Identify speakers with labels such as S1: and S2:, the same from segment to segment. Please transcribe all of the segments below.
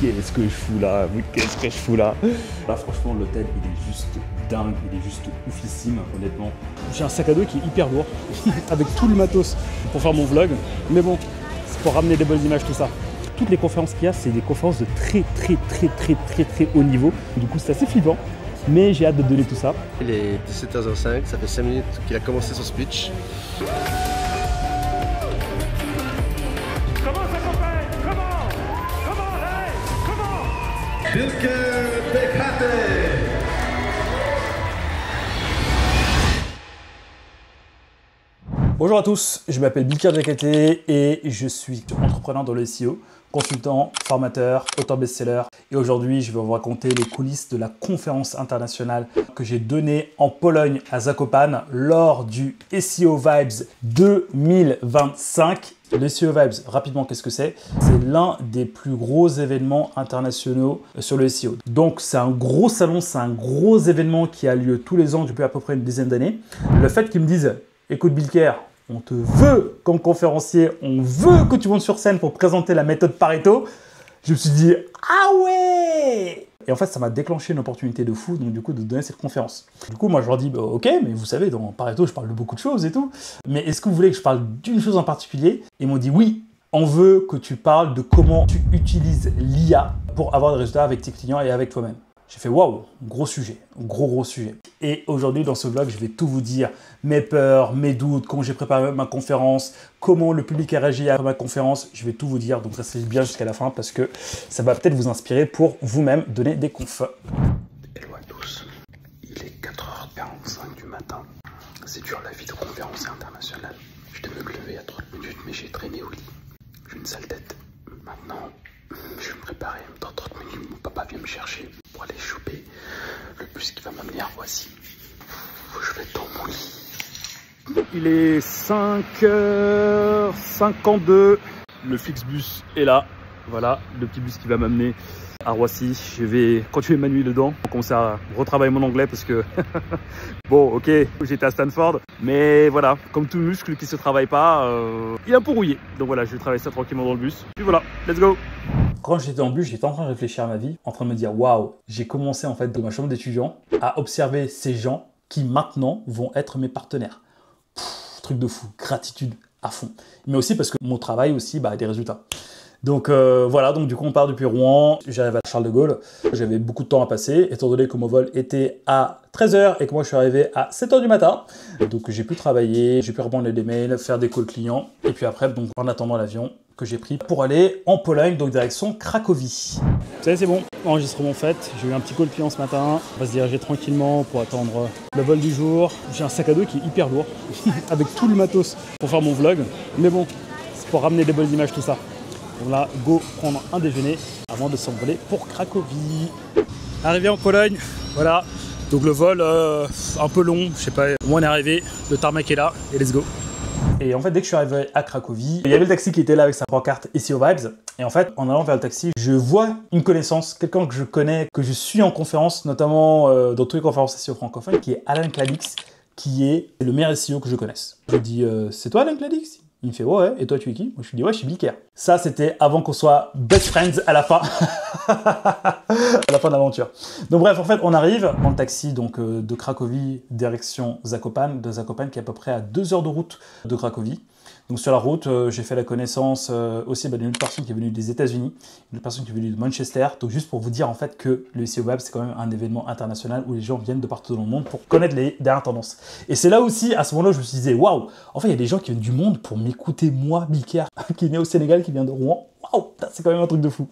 S1: qu'est-ce que je fous là? Mais qu'est-ce que je fous là? Là, franchement, l'hôtel, il est juste dingue, il est juste oufissime, honnêtement. J'ai un sac à dos qui est hyper lourd, avec tout le matos pour faire mon vlog. Mais bon, c'est pour ramener des bonnes images, tout ça. Toutes les conférences qu'il y a, c'est des conférences de très haut niveau. Du coup, c'est assez flippant. Mais j'ai hâte de donner tout ça.
S2: Il est 17h05, ça fait 5 minutes qu'il a commencé son speech.
S3: Comment ça s'appelle? Comment hey, comment
S4: Bilker Bekate.
S1: Bonjour à tous, je m'appelle Bilker Bekate et je suis entrepreneur dans le SEO, consultant, formateur, auteur best-seller. Et aujourd'hui, je vais vous raconter les coulisses de la conférence internationale que j'ai donnée en Pologne à Zakopane lors du SEO Vibes 2025. Le SEO Vibes, rapidement, qu'est-ce que c'est? C'est l'un des plus gros événements internationaux sur le SEO. Donc, c'est un gros salon, c'est un gros événement qui a lieu tous les ans depuis à peu près une dizaine d'années. Le fait qu'ils me disent, écoute Bilker, on te veut comme conférencier, on veut que tu montes sur scène pour présenter la méthode Pareto, je me suis dit, ah ouais! Et en fait, ça m'a déclenché une opportunité de fou, donc du coup, de donner cette conférence. Du coup, moi, je leur dis, bah, ok, mais vous savez, dans Pareto, je parle de beaucoup de choses et tout, mais est-ce que vous voulez que je parle d'une chose en particulier? Ils m'ont dit, oui, on veut que tu parles de comment tu utilises l'IA pour avoir des résultats avec tes clients et avec toi-même. J'ai fait waouh, gros sujet, gros sujet. Et aujourd'hui, dans ce vlog, je vais tout vous dire, mes peurs, mes doutes, comment j'ai préparé ma conférence, comment le public a réagi à ma conférence. Je vais tout vous dire, donc restez bien jusqu'à la fin parce que ça va peut-être vous inspirer pour vous-même donner des confs.
S5: Hello à tous, il est 4h45 du matin. C'est dur la vie de conférencier international. Je devais me lever à 30 minutes, mais j'ai traîné au lit. J'ai une sale tête. Maintenant, je vais me préparer. Dans 30 minutes, mon papa vient me chercher pour aller choper le bus qui va m'amener à Roissy. Je vais être dans mon lit.
S1: Il est 5h52. Le Flixbus est là. Voilà, le petit bus qui va m'amener à Roissy. Je vais continuer ma nuit dedans pour commencer à retravailler mon anglais parce que bon, ok, j'étais à Stanford, mais voilà, comme tout muscle qui se travaille pas, il est un peu rouillé. Donc voilà, je vais travailler ça tranquillement dans le bus. Puis voilà, let's go. Quand j'étais en bus, j'étais en train de réfléchir à ma vie, en train de me dire waouh, j'ai commencé en fait de ma chambre d'étudiant à observer ces gens qui maintenant vont être mes partenaires. Truc de fou, gratitude à fond. Mais aussi parce que mon travail aussi a des résultats. Donc voilà, donc du coup on part depuis Rouen, j'arrive à Charles de Gaulle, j'avais beaucoup de temps à passer, étant donné que mon vol était à 13h et que moi je suis arrivé à 7h du matin. Donc j'ai pu travailler, j'ai pu répondre à des mails, faire des calls clients, et puis après, donc en attendant l'avion que j'ai pris pour aller en Pologne, donc direction Cracovie. Vous savez, c'est bon, enregistrement fait, j'ai eu un petit call client ce matin, on va se diriger tranquillement pour attendre le vol du jour. J'ai un sac à dos qui est hyper lourd, avec tout le matos pour faire mon vlog, mais bon, c'est pour ramener des bonnes images, tout ça. Donc là, go prendre un déjeuner avant de s'envoler pour Cracovie. Arrivé en Pologne, voilà. Donc le vol un peu long, je sais pas, où on est arrivé, le tarmac est là et let's go. Et en fait, dès que je suis arrivé à Cracovie, il y avait le taxi qui était là avec sa pancarte SEO Vibes. Et en fait, en allant vers le taxi, je vois une connaissance, quelqu'un que je connais, que je suis en conférence, notamment dans toutes les conférences SEO francophones, qui est Alain Cladix, qui est le meilleur SEO que je connaisse. Je lui dis, c'est toi Alain Cladix? Il me fait ouais, et toi tu es qui? Moi je lui dis ouais, je suis Bilker. Ça c'était avant qu'on soit best friends à la fin. À la fin de l'aventure. Donc bref, en fait on arrive en taxi donc de Cracovie direction Zakopane, de Zakopane qui est à peu près à 2 heures de route de Cracovie. Donc sur la route, j'ai fait la connaissance aussi d'une autre personne qui est venue des États-Unis, une autre personne qui est venue de Manchester. Donc juste pour vous dire en fait que le SEO Web c'est quand même un événement international où les gens viennent de partout dans le monde pour connaître les dernières tendances. Et c'est là aussi, à ce moment-là, je me suis dit waouh, en fait il y a des gens qui viennent du monde pour m'écouter moi, Bilker, qui est né au Sénégal, qui vient de Rouen. Waouh, c'est quand même un truc de fou.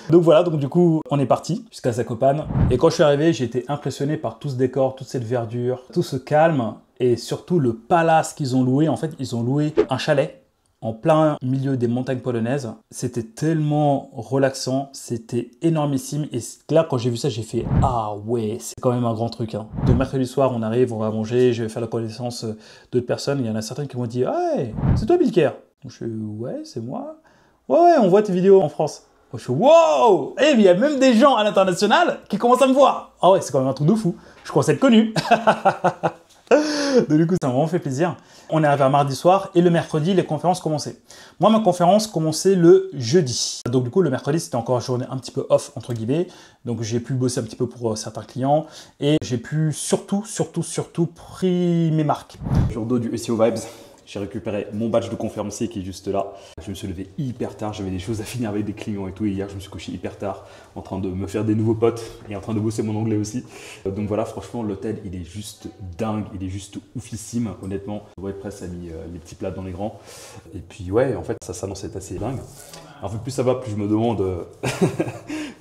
S1: Donc voilà, donc du coup on est parti jusqu'à Zakopane. Et quand je suis arrivé, j'ai été impressionné par tout ce décor, toute cette verdure, tout ce calme. Et surtout le palace qu'ils ont loué. En fait, ils ont loué un chalet en plein milieu des montagnes polonaises. C'était tellement relaxant, c'était énormissime. Et là, quand j'ai vu ça, j'ai fait « Ah ouais, c'est quand même un grand truc. Hein. » Donc mercredi soir, on arrive, on va manger, je vais faire la connaissance d'autres personnes. Il y en a certaines qui m'ont dit « Ah ouais, c'est toi Bilker ?» Je suis « Ouais, c'est moi. » « Ouais, on voit tes vidéos en France. » Je suis « Wow !» Et il y a même des gens à l'international qui commencent à me voir. Ah ouais, c'est quand même un truc de fou. Je commence à être connu. Donc du coup, ça m'a vraiment fait plaisir. On est arrivé à mardi soir et le mercredi, les conférences commençaient. Moi, ma conférence commençait le jeudi. Donc du coup, le mercredi, c'était encore une journée un petit peu off, entre guillemets. Donc j'ai pu bosser un petit peu pour certains clients et j'ai pu surtout pris mes marques. Sur le dos du SEO Vibes, j'ai récupéré mon badge de conférencier qui est juste là. Je me suis levé hyper tard, j'avais des choses à finir avec des clients et tout. Et hier, je me suis couché hyper tard en train de me faire des nouveaux potes et en train de bosser mon anglais aussi. Donc voilà, franchement, l'hôtel, il est juste dingue, il est juste oufissime, honnêtement. WordPress a mis les petits plats dans les grands. Et puis ouais, en fait, ça s'annonce être assez dingue. En fait, plus ça va, plus je me demande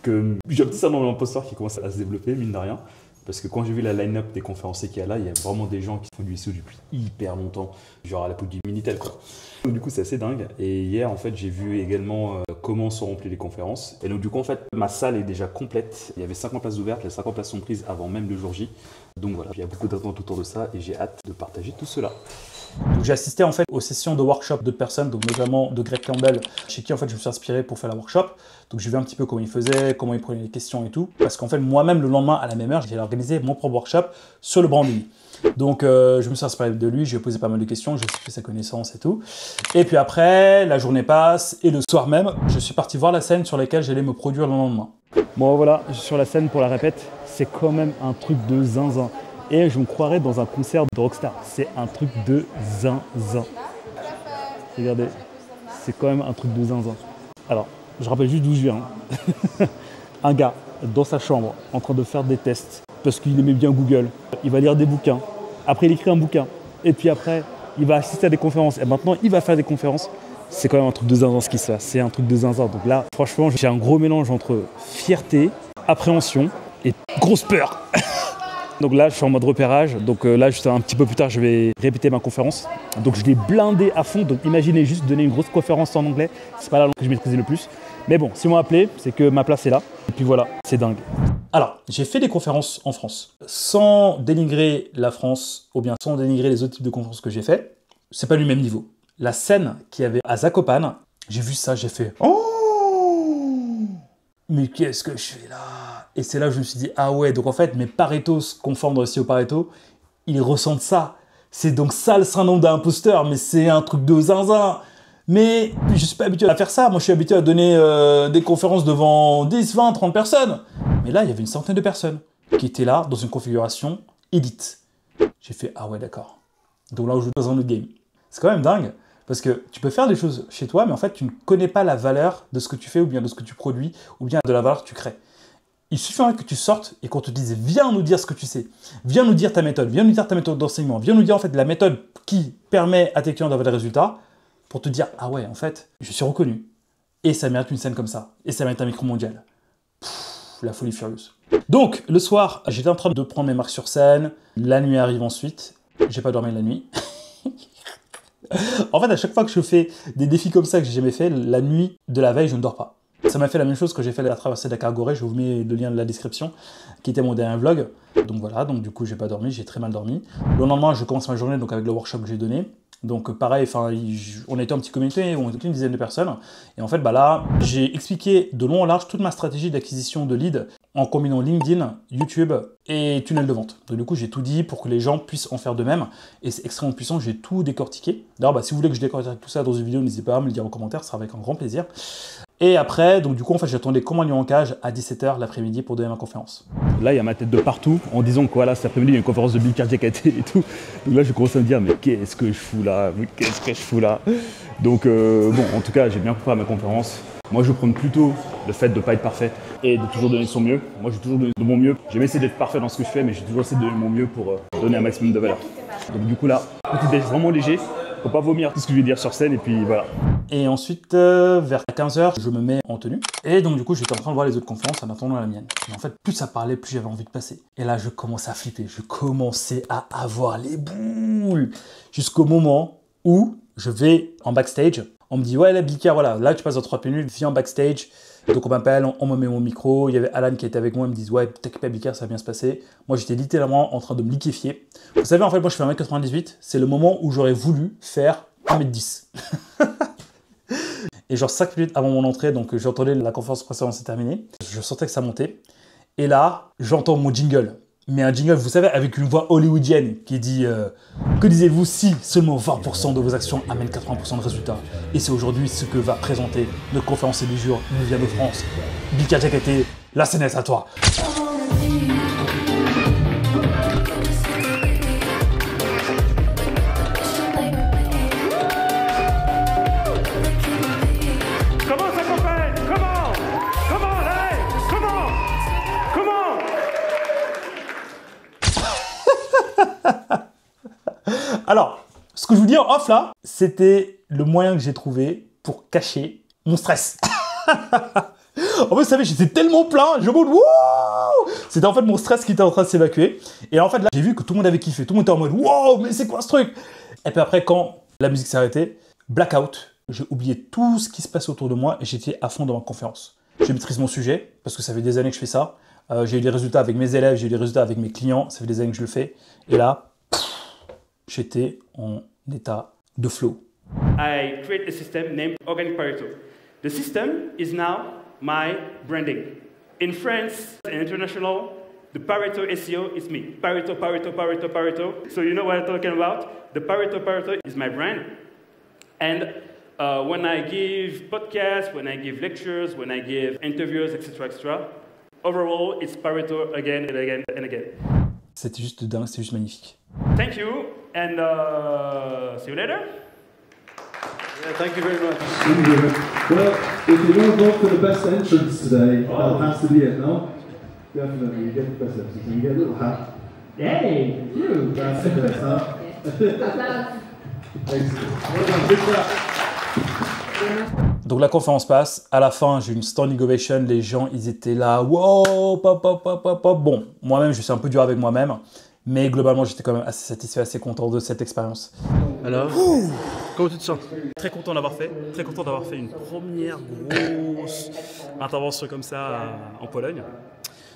S1: que j'ai un petit syndrome de l'imposteur qui commence à se développer, mine de rien. Parce que quand j'ai vu la line-up des conférenciers qu'il y a là, il y a vraiment des gens qui font du SEO depuis hyper longtemps, genre à la peau du Minitel, quoi. Donc du coup, c'est assez dingue. Et hier, en fait, j'ai vu également comment sont remplies les conférences. Et donc du coup, en fait, ma salle est déjà complète. Il y avait 50 places ouvertes, les 50 places sont prises avant même le jour J. Donc voilà, il y a beaucoup d'attentes autour de ça et j'ai hâte de partager tout cela. Donc j'ai assisté en fait aux sessions de workshop de personnes, donc notamment de Greg Campbell, chez qui en fait je me suis inspiré pour faire la workshop. Donc j'ai vu un petit peu comment il faisait, comment il prenait les questions et tout. Parce qu'en fait moi-même le lendemain à la même heure, j'ai organisé mon propre workshop sur le branding. Donc je me suis inspiré de lui, j'ai posé pas mal de questions, j'ai fait sa connaissance et tout. Et puis après, la journée passe et le soir même, je suis parti voir la scène sur laquelle j'allais me produire le lendemain. Bon voilà, je suis sur la scène pour la répète, c'est quand même un truc de zinzin. Et je me croirais dans un concert de rockstar. C'est un truc de zinzin. Regardez, c'est quand même un truc de zinzin. Alors, je rappelle juste d'où je viens. Un gars dans sa chambre en train de faire des tests parce qu'il aimait bien Google. Il va lire des bouquins. Après, il écrit un bouquin. Et puis après, il va assister à des conférences. Et maintenant, il va faire des conférences. C'est quand même un truc de zinzin ce qui se passe. C'est un truc de zinzin. Donc là, franchement, j'ai un gros mélange entre fierté, appréhension et grosse peur. Donc là, je suis en mode repérage. Donc là, juste un petit peu plus tard, je vais répéter ma conférence. Donc je l'ai blindé à fond. Donc imaginez juste donner une grosse conférence en anglais. C'est pas la langue que je maîtrisais le plus. Mais bon, si on m'a appelé, c'est que ma place est là. Et puis voilà, c'est dingue. Alors, j'ai fait des conférences en France. Sans dénigrer la France ou bien sans dénigrer les autres types de conférences que j'ai fait, c'est pas du même niveau. La scène qu'il y avait à Zakopane, j'ai vu ça, j'ai fait « Oh !» Mais qu'est-ce que je fais là? Et c'est là que je me suis dit, ah ouais, donc en fait, mes Paretos confondent aussi au Pareto, ils ressentent ça. C'est donc ça le syndrome d'un imposteur, mais c'est un truc de zinzin. Mais je suis pas habitué à faire ça. Moi, je suis habitué à donner des conférences devant 10, 20, 30 personnes. Mais là, il y avait une centaine de personnes qui étaient là dans une configuration edit. J'ai fait, ah ouais, d'accord. Donc là, on joue dans un autre game. C'est quand même dingue. Parce que tu peux faire des choses chez toi, mais en fait, tu ne connais pas la valeur de ce que tu fais, ou bien de ce que tu produis, ou bien de la valeur que tu crées. Il suffirait que tu sortes et qu'on te dise « Viens nous dire ce que tu sais, viens nous dire ta méthode, viens nous dire ta méthode d'enseignement, viens nous dire en fait la méthode qui permet à tes clients d'avoir des résultats » pour te dire « Ah ouais, en fait, je suis reconnu. Et ça mérite une scène comme ça. Et ça mérite un micro mondial. » La folie furieuse. Donc, le soir, j'étais en train de prendre mes marques sur scène. La nuit arrive ensuite. J'ai pas dormi la nuit. En fait, à chaque fois que je fais des défis comme ça que j'ai jamais fait, la nuit de la veille, je ne dors pas. Ça m'a fait la même chose que j'ai fait la traversée Dakar-Gorée, je vous mets le lien de la description, qui était mon dernier vlog. Donc voilà, donc du coup j'ai pas dormi, j'ai très mal dormi. Le lendemain, je commence ma journée donc avec le workshop que j'ai donné. Donc pareil, on était un petit comité, on était une dizaine de personnes. Et en fait, bah là, j'ai expliqué de long en large toute ma stratégie d'acquisition de leads en combinant LinkedIn, YouTube et tunnel de vente. Donc du coup, j'ai tout dit pour que les gens puissent en faire de même. Et c'est extrêmement puissant, j'ai tout décortiqué. D'ailleurs, bah, si vous voulez que je décortique tout ça dans une vidéo, n'hésitez pas à me le dire en commentaire, ça sera avec un grand plaisir. Et après, donc du coup, en fait, j'attendais comme un lion en cage à 17h l'après-midi pour donner ma conférence. Là, il y a ma tête de partout en disant que voilà, cet après-midi, il y a une conférence de Bill Cardiac et tout. Donc là, je commence à me dire, mais qu'est-ce que je fous là? Qu'est-ce que je fous là? Donc bon, en tout cas, j'ai bien préparé ma conférence. Moi, je prône plutôt le fait de ne pas être parfait et de toujours donner son mieux. Moi, j'ai toujours donné de mon mieux. J'ai essayé d'être parfait dans ce que je fais, mais j'ai toujours essayé de donner mon mieux pour donner un maximum de valeur. Donc du coup là, petit déj vraiment léger. Faut pas vomir tout ce que je vais dire sur scène et puis voilà. Et ensuite, vers 15h, je me mets en tenue. Et donc du coup, j'étais en train de voir les autres conférences en attendant la mienne. Et en fait, plus ça parlait, plus j'avais envie de passer. Et là, je commençais à flipper. Je commençais à avoir les boules. Jusqu'au moment où je vais en backstage. On me dit, ouais, la Bicard, voilà, là tu passes dans 30 minutes, viens en backstage. Donc on m'appelle, on me met mon micro. Il y avait Alan qui était avec moi, il me dit, ouais, t'inquiète pas, Bicard, ça va bien se passer. Moi, j'étais littéralement en train de me liquéfier. Vous savez, en fait, moi, je fais 1m98. C'est le moment où j'aurais voulu faire 1m10. Et genre 5 minutes avant mon entrée, donc j'entendais la conférence précédente s'est terminée. Je sentais que ça montait. Et là, j'entends mon jingle. Mais un jingle, vous savez, avec une voix hollywoodienne qui dit que disiez-vous si seulement 20% de vos actions amènent 80% de résultats? Et c'est aujourd'hui ce que va présenter notre conférencier du jour, il nous vient de France. Bika Diakité, la scène est à toi.
S3: Comment ça s'appelle? Comment? Comment? Hey! Comment? Comment?
S1: Alors, ce que je vous dis en off là, c'était le moyen que j'ai trouvé pour cacher mon stress. En fait, vous savez, j'étais tellement plein, je me dis, wouh! C'était en fait mon stress qui était en train de s'évacuer. Et en fait, là, j'ai vu que tout le monde avait kiffé. Tout le monde était en mode, wow, mais c'est quoi ce truc? Et puis après, quand la musique s'est arrêtée, blackout, j'ai oublié tout ce qui se passe autour de moi et j'étais à fond dans ma conférence. Je maîtrise mon sujet parce que ça fait des années que je fais ça. J'ai eu des résultats avec mes élèves, j'ai eu des résultats avec mes clients. Ça fait des années que je le fais. Et là, j'étais en état de flow.
S6: I create a system named Organic Pareto. The system is now my branding. In France and international, the Pareto SEO is me. Pareto, Pareto, Pareto, Pareto. So you know what I'm talking about? The Pareto, Pareto is my brand. And when I give podcasts, when I give lectures, when I give interviews, etc., etc., overall, it's Pareto again and again and again.
S1: C'était juste dingue, c'était juste magnifique.
S6: Thank you, and see you later.
S2: Yeah, thank you very much.
S4: Well, if you want to vote for the best entrance today, that has to be it, no? Definitely, you get the best entrance. You get a little hat.
S3: Hey, you.
S4: That's it, that's that. Excellent. Well done, big clap.
S1: Donc la conférence passe, à la fin j'ai eu une standing ovation, les gens ils étaient là, wow, pop, pop, pop, pop, pop. Bon, moi-même je suis un peu dur avec moi-même, mais globalement j'étais quand même assez satisfait, assez content de cette expérience.
S2: Alors, comment tu te sens?
S1: Très content d'avoir fait une première grosse intervention comme ça en Pologne.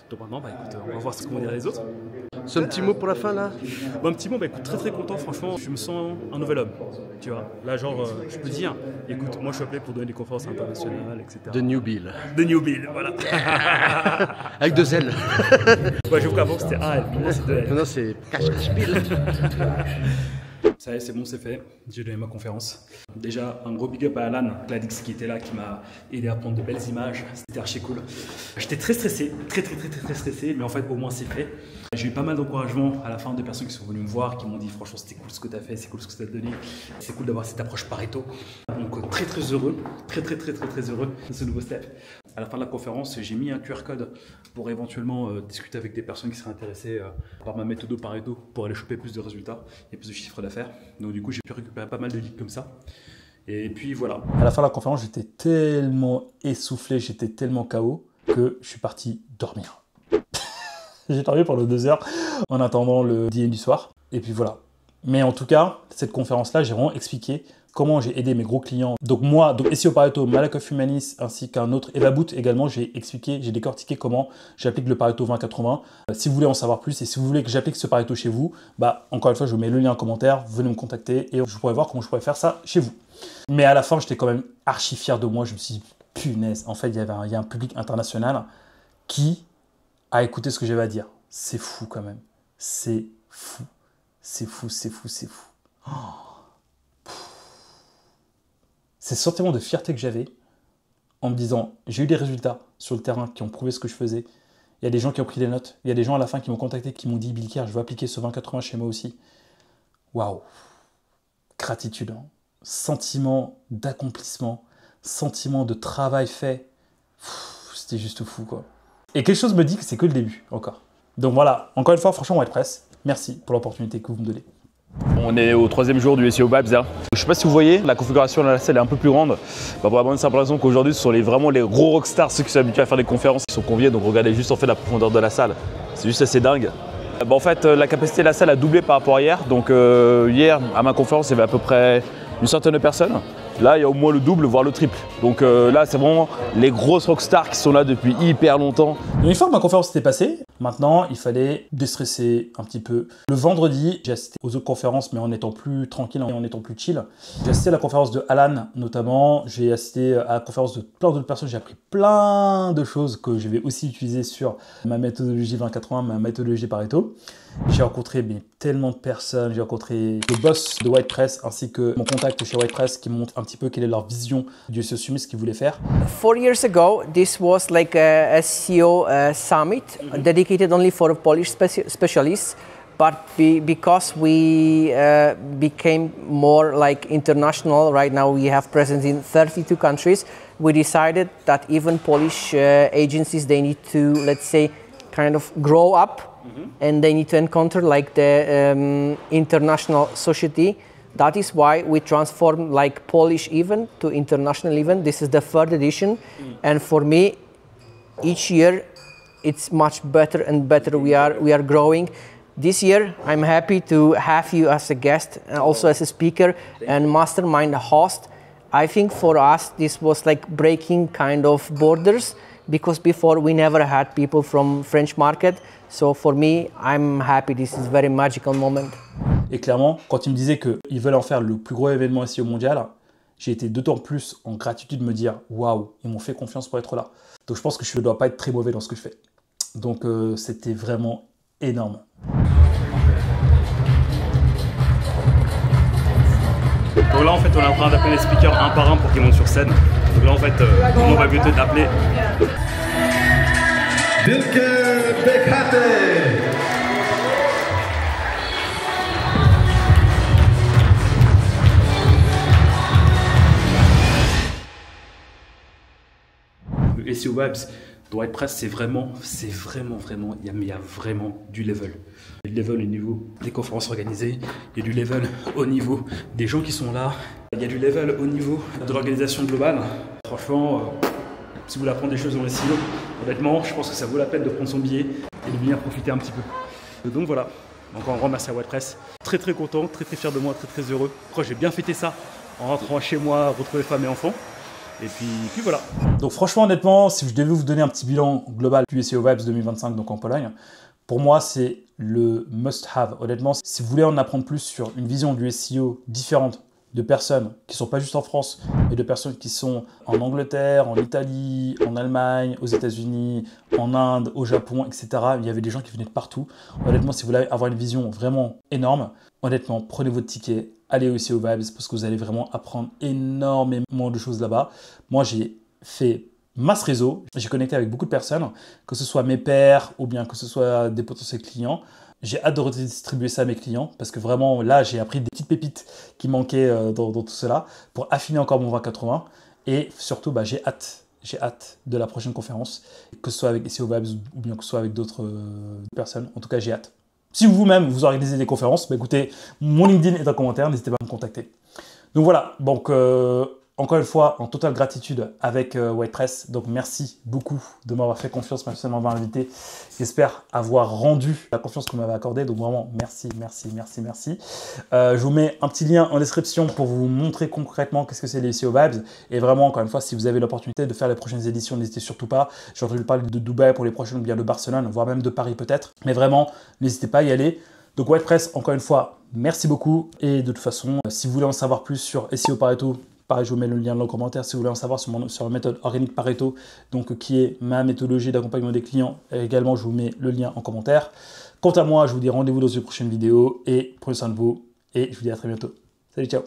S1: Donc maintenant, bah, écoute, on va voir ce que vont dire les autres.
S2: C'est un petit mot pour la fin là?
S1: Bon, un petit mot, bah, écoute, très content, franchement, je me sens un nouvel homme, tu vois. Là, genre, je peux dire, écoute, moi je suis appelé pour donner des conférences internationales, etc.
S2: De New Bill.
S1: De New Bill, voilà.
S2: Avec 2 L.
S1: Ouais, j'avoue qu'avant c'était A, maintenant c'est 2 L.
S2: Maintenant c'est Cache Bill.
S1: Ça y est, c'est bon, c'est fait. J'ai donné ma conférence. Déjà, un gros big up à Alan Gladix qui était là, qui m'a aidé à prendre de belles images. C'était archi cool. J'étais très stressé, très stressé, mais en fait, au moins, c'est fait. J'ai eu pas mal d'encouragement à la fin de personnes qui sont venues me voir, qui m'ont dit franchement, c'était cool ce que tu as fait, c'est cool ce que tu as donné. C'est cool d'avoir cette approche Pareto. Donc, très heureux, très heureux de ce nouveau step. À la fin de la conférence, j'ai mis un QR code pour éventuellement discuter avec des personnes qui seraient intéressées par ma méthode Pareto pour aller choper plus de résultats et plus de chiffre d'affaires. Donc du coup, j'ai pu récupérer pas mal de leads comme ça. Et puis voilà. À la fin de la conférence, j'étais tellement essoufflé, j'étais tellement KO que je suis parti dormir. J'ai dormi pendant 2 heures en attendant le dîner du soir. Et puis voilà. Mais en tout cas, cette conférence-là, j'ai vraiment expliqué comment j'ai aidé mes gros clients. Donc moi, SEO Pareto, Malakoff Humanis, ainsi qu'un autre Evaboot également, j'ai expliqué, j'ai décortiqué comment j'applique le Pareto 20-80. Si vous voulez en savoir plus et si vous voulez que j'applique ce Pareto chez vous, bah encore une fois, je vous mets le lien en commentaire, venez me contacter et je pourrais voir comment je pourrais faire ça chez vous. Mais à la fin, j'étais quand même archi fier de moi. Je me suis dit, punaise, en fait, il y a un public international qui a écouté ce que j'avais à dire. C'est fou quand même. C'est fou. C'est fou. Oh. C'est ce sentiment de fierté que j'avais en me disant, j'ai eu des résultats sur le terrain qui ont prouvé ce que je faisais. Il y a des gens qui ont pris des notes. Il y a des gens à la fin qui m'ont contacté, qui m'ont dit, Bilker, je veux appliquer ce 20-80 chez moi aussi. Waouh. Gratitude. Hein. Sentiment d'accomplissement. Sentiment de travail fait. C'était juste fou, quoi. Et quelque chose me dit que c'est que le début, encore. Donc voilà, encore une fois, franchement, White Press, merci pour l'opportunité que vous me donnez. On est au 3e jour du SEO Babs là. Je sais pas si vous voyez, la configuration de la salle est un peu plus grande. Pour la bonne simple raison qu'aujourd'hui, ce sont vraiment les gros rockstars, ceux qui sont habitués à faire des conférences, qui sont conviés. Donc regardez juste en fait la profondeur de la salle. C'est juste assez dingue. En fait, la capacité de la salle a doublé par rapport à hier. Donc hier, à ma conférence, il y avait à peu près une centaine de personnes. Là, il y a au moins le double, voire le triple. Donc là, c'est vraiment les grosses rockstars qui sont là depuis hyper longtemps. Donc, une fois que ma conférence était passée, Maintenant, il fallait déstresser un petit peu. Le vendredi, j'ai assisté aux autres conférences, mais en étant plus tranquille et en étant plus chill. J'ai assisté à la conférence de Alan, notamment. J'ai assisté à la conférence de plein d'autres personnes. J'ai appris plein de choses que je vais aussi utiliser sur ma méthodologie 20-80, ma méthodologie Pareto. J'ai rencontré tellement de personnes. J'ai rencontré le boss de WordPress ainsi que mon contact chez WordPress qui montre un petit peu quelle est leur vision du SEO Summit, ce qu'ils voulaient faire.
S7: 4 years ago, this was like a SEO summit dedicated only for Polish specialists. But because we became more like international, right now we have presence in 32 countries, we decided that even Polish agencies, they need to, let's say, kind of grow up and they need to encounter like the international society. That is why we transformed like Polish event to international event. This is the third edition. And for me, each year, it's much better and better. We are growing. This year, I'm happy to have you as a guest, and also as a speaker and mastermind host. I think for us, this was like breaking kind of borders because before we never had people from French market. So for me, I'm happy. This is a very magical moment.
S1: Et clairement, quand ils me disaient qu'ils veulent en faire le plus gros événement SEO mondial, j'ai été d'autant plus en gratitude de me dire « Waouh, ils m'ont fait confiance pour être là ». Donc je pense que je ne dois pas être très mauvais dans ce que je fais. Donc c'était vraiment énorme.
S6: Donc là en fait on est en train d'appeler les speakers un par un pour qu'ils montent sur scène. Donc là en fait on va bientôt t'appeler.
S4: Dilke Bekate.
S5: Le SEO Vibes de WordPress, c'est vraiment, il y a vraiment du level. Il y a du level au niveau des conférences organisées, il y a du level au niveau des gens qui sont là, il y a du level au niveau de l'organisation globale. Franchement, si vous voulez apprendre des choses dans les SEO, honnêtement, je pense que ça vaut la peine de prendre son billet et de venir profiter un petit peu. Donc voilà, encore un grand merci à WordPress. Très content, très fier de moi, très heureux. Je crois que j'ai bien fêté ça en rentrant chez moi, retrouver femme et enfants. Et puis voilà.
S1: Donc franchement, honnêtement, si je devais vous donner un petit bilan global du SEO Vibes 2025 donc en Pologne, pour moi, c'est le must-have. Honnêtement, si vous voulez en apprendre plus sur une vision du SEO différente de personnes qui ne sont pas juste en France, mais de personnes qui sont en Angleterre, en Italie, en Allemagne, aux États-Unis, en Inde, au Japon, etc. Il y avait des gens qui venaient de partout. Honnêtement, si vous voulez avoir une vision vraiment énorme, honnêtement, prenez votre ticket, allez au SEO Vibes parce que vous allez vraiment apprendre énormément de choses là-bas. Moi, j'ai fait masse réseau, j'ai connecté avec beaucoup de personnes, que ce soit mes pairs ou bien que ce soit des potentiels clients. J'ai hâte de redistribuer ça à mes clients parce que vraiment là, j'ai appris des petites pépites qui manquaient dans tout cela pour affiner encore mon 20-80. Et surtout, j'ai hâte de la prochaine conférence, que ce soit avec SEO Vibes ou bien que ce soit avec d'autres personnes. En tout cas, j'ai hâte. Si vous-même, vous organisez des conférences, écoutez, mon LinkedIn est en commentaire, n'hésitez pas à me contacter. Donc voilà, donc encore une fois, en totale gratitude avec WordPress. Donc merci beaucoup de m'avoir fait confiance, merci de m'avoir invité. J'espère avoir rendu la confiance que vous m'avez accordée. Donc vraiment, merci. Je vous mets un petit lien en description pour vous montrer concrètement qu'est-ce que c'est les SEO Vibes. Et vraiment, encore une fois, si vous avez l'opportunité de faire les prochaines éditions, n'hésitez surtout pas. J'ai entendu parler de Dubaï pour les prochaines, ou bien de Barcelone, voire même de Paris peut-être. Mais vraiment, n'hésitez pas à y aller. Donc WordPress, encore une fois, merci beaucoup. Et de toute façon, si vous voulez en savoir plus sur SEO Pareto, pareil, je vous mets le lien dans le commentaire si vous voulez en savoir sur la méthode organique Pareto, donc qui est ma méthodologie d'accompagnement des clients. Et également, je vous mets le lien en commentaire. Quant à moi, je vous dis rendez-vous dans une prochaine vidéo et prenez soin de vous et je vous dis à très bientôt. Salut, ciao.